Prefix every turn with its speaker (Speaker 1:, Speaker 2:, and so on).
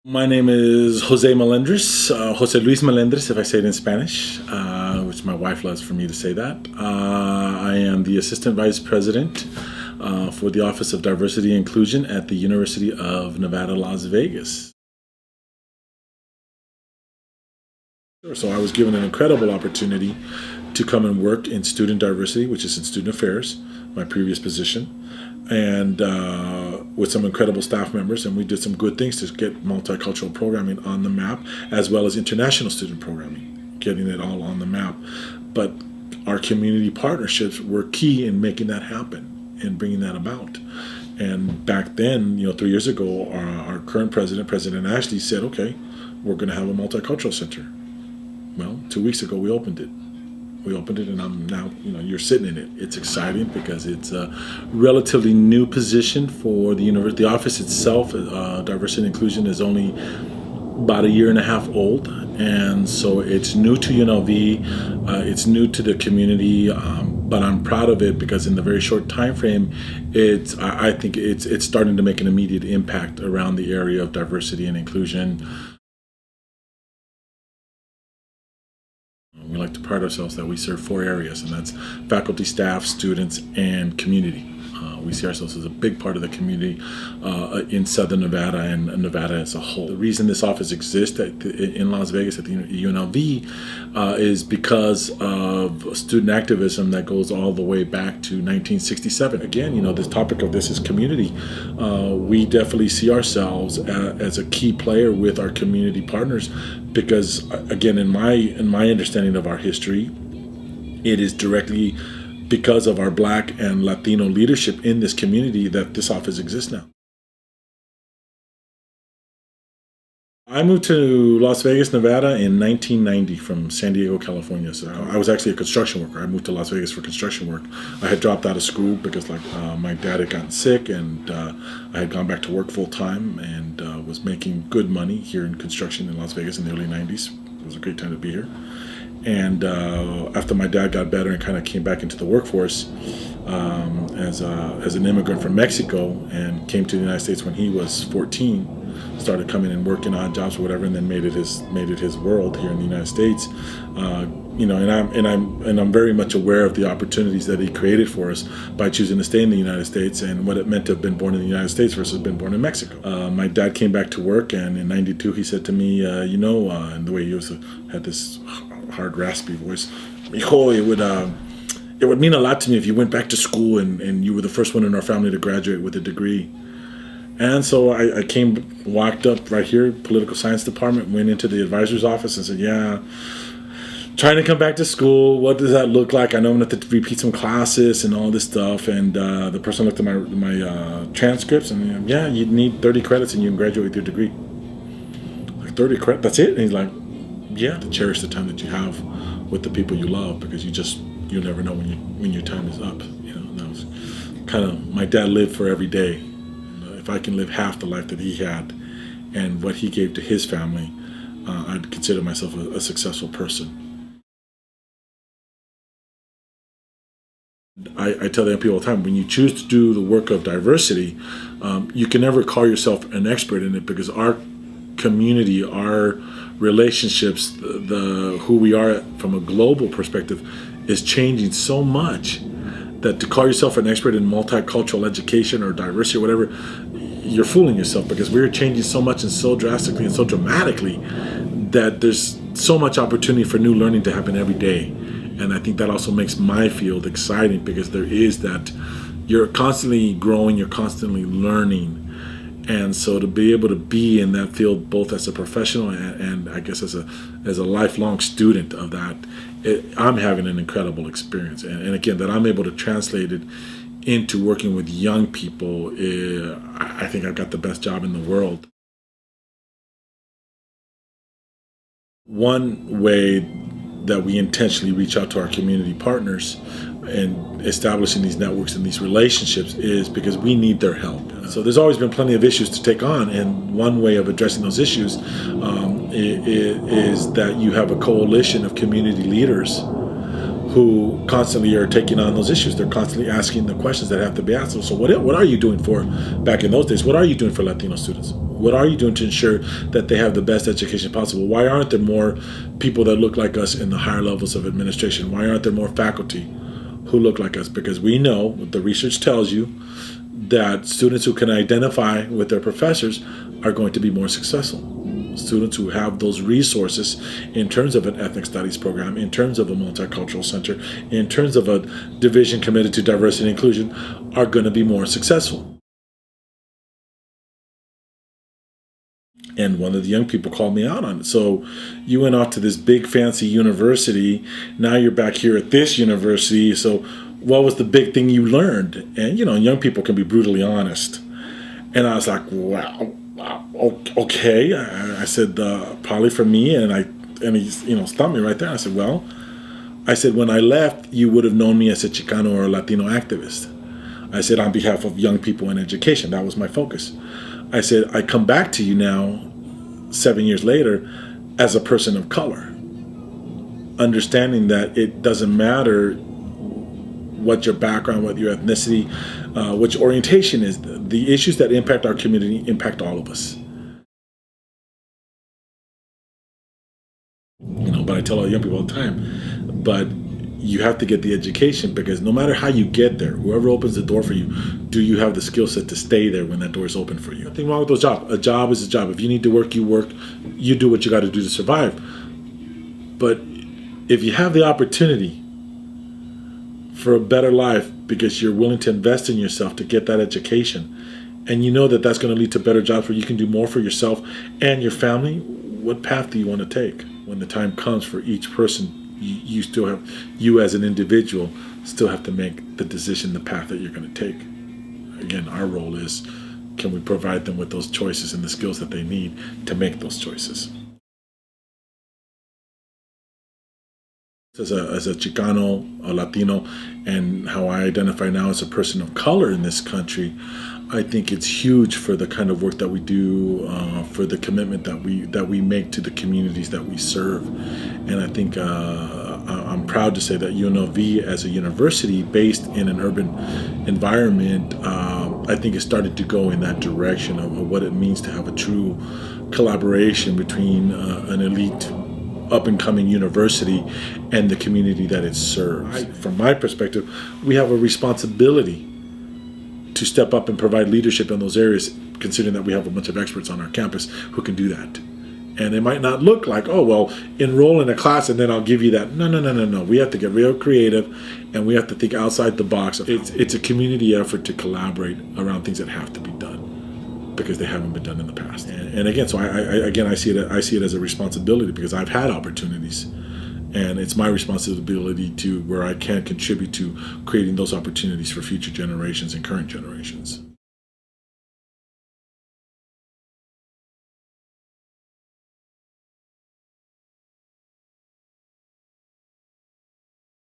Speaker 1: My name is Jose Melendrez, Jose Luis Melendrez, if I say it in Spanish, which my wife loves for me to say that. I am the Assistant Vice President for the Office of Diversity and Inclusion at the University of Nevada, Las Vegas. So I was given an incredible opportunity to come and work in student diversity, which is in student affairs, my previous position, and with some incredible staff members, and we did some good things to get multicultural programming on the map, as well as international student programming, getting it all on the map. But our community partnerships were key in making that happen and bringing that about. And back then, 3 years ago, our current president, President Ashley, said, "Okay, we're going to have a multicultural center." Well, 2 weeks ago, we opened it. And I'm now, you're sitting in it. It's exciting because it's a relatively new position for the university. The office itself, diversity and inclusion, is only about a year and a half old, and so it's new to UNLV. It's new to the community, but I'm proud of it because in the very short time frame, I think it's starting to make an immediate impact around the area of diversity and inclusion. We like to pride ourselves that we serve 4 areas, and that's faculty, staff, students, and community. We see ourselves as a big part of the community in Southern Nevada and Nevada as a whole. The reason this office exists in Las Vegas at the UNLV is because of student activism that goes all the way back to 1967. Again, this topic of this is community. We definitely see ourselves as a key player with our community partners because, again, in my understanding of our history, it is directly because of our Black and Latino leadership in this community that this office exists now. I moved to Las Vegas, Nevada in 1990 from San Diego, California. So I was actually a construction worker. I moved to Las Vegas for construction work. I had dropped out of school because my dad had gotten sick, and I had gone back to work full time and was making good money here in construction in Las Vegas in the early 90s. It was a great time to be here. And after my dad got better and kind of came back into the workforce as an immigrant from Mexico and came to the United States when he was 14, started coming and working odd jobs or whatever, and then made it his world here in the United States. I'm very much aware of the opportunities that he created for us by choosing to stay in the United States and what it meant to have been born in the United States versus been born in Mexico. My dad came back to work, and in '92 he said to me, and the way he had this hard, raspy voice, "Mijo, it would mean a lot to me if you went back to school and you were the first one in our family to graduate with a degree." And so I walked up right here, political science department, went into the advisor's office and said, "Yeah, trying to come back to school. What does that look like? I know I'm going to have to repeat some classes and all this stuff." And the person looked at my transcripts and, "Yeah, you need 30 credits and you can graduate with your degree." Like, 30 credits, that's it? And he's like, "Yeah, to cherish the time that you have with the people you love, because you never know when your time is up." And that was kind of, my dad lived for every day. If I can live half the life that he had and what he gave to his family, I'd consider myself a successful person. I tell the young people all the time, when you choose to do the work of diversity, you can never call yourself an expert in it, because our community, our relationships, who we are from a global perspective is changing so much that to call yourself an expert in multicultural education or diversity or whatever, you're fooling yourself, because we're changing so much and so drastically and so dramatically that there's so much opportunity for new learning to happen every day. And I think that also makes my field exciting, because there is that, you're constantly growing, you're constantly learning. And so to be able to be in that field, both as a professional and I guess as a lifelong student of that, I'm having an incredible experience. And again, that I'm able to translate it into working with young people, I think I've got the best job in the world. One way that we intentionally reach out to our community partners and establishing these networks and these relationships is because we need their help. So there's always been plenty of issues to take on, and one way of addressing those issues is that you have a coalition of community leaders who constantly are taking on those issues. They're constantly asking the questions that have to be asked. So what are you doing for, back in those days, what are you doing for Latino students? What are you doing to ensure that they have the best education possible? Why aren't there more people that look like us in the higher levels of administration? Why aren't there more faculty who look like us? Because we know, the research tells you, that students who can identify with their professors are going to be more successful. Students who have those resources in terms of an ethnic studies program, in terms of a multicultural center, in terms of a division committed to diversity and inclusion, are going to be more successful. And one of the young people called me out on it. So you went off to this big fancy university. Now you're back here at this university. So what was the big thing you learned? And, young people can be brutally honest. And I was like, wow, okay. I said, probably for me. And he, stopped me right there. I said, well, when I left, you would have known me as a Chicano or a Latino activist. I said, on behalf of young people in education, that was my focus. I said, I come back to you now, 7 years later, as a person of color, understanding that it doesn't matter what your background, what your ethnicity, what your orientation is. The issues that impact our community impact all of us. But I tell all young people all the time, but you have to get the education, because no matter how you get there, whoever opens the door for you, do you have the skill set to stay there when that door is open for you? Nothing wrong with those jobs. A job is a job. If you need to work, you work. You do what you got to do to survive. But if you have the opportunity for a better life because you're willing to invest in yourself to get that education, and you know that that's going to lead to better jobs where you can do more for yourself and your family, what path do you want to take? When the time comes for each person, you still have, you as an individual still have to make the decision, the path that you're going to take. Again, our role is, can we provide them with those choices and the skills that they need to make those choices? As a Chicano, a Latino, and how I identify now as a person of color in this country, I think it's huge for the kind of work that we do, for the commitment that we make to the communities that we serve. And I think I'm proud to say that UNLV, as a university based in an urban environment, I think is starting to go in that direction of what it means to have a true collaboration between an elite up-and-coming university and the community that it serves. From my perspective, we have a responsibility to step up and provide leadership in those areas, considering that we have a bunch of experts on our campus who can do that. And it might not look like, oh, well, enroll in a class and then I'll give you that. No. We have to get real creative, and we have to think outside the box. It's a community effort to collaborate around things that have to be done because they haven't been done in the past. And again, so I see it as a responsibility, because I've had opportunities, and it's my responsibility to where I can contribute to creating those opportunities for future generations and current generations.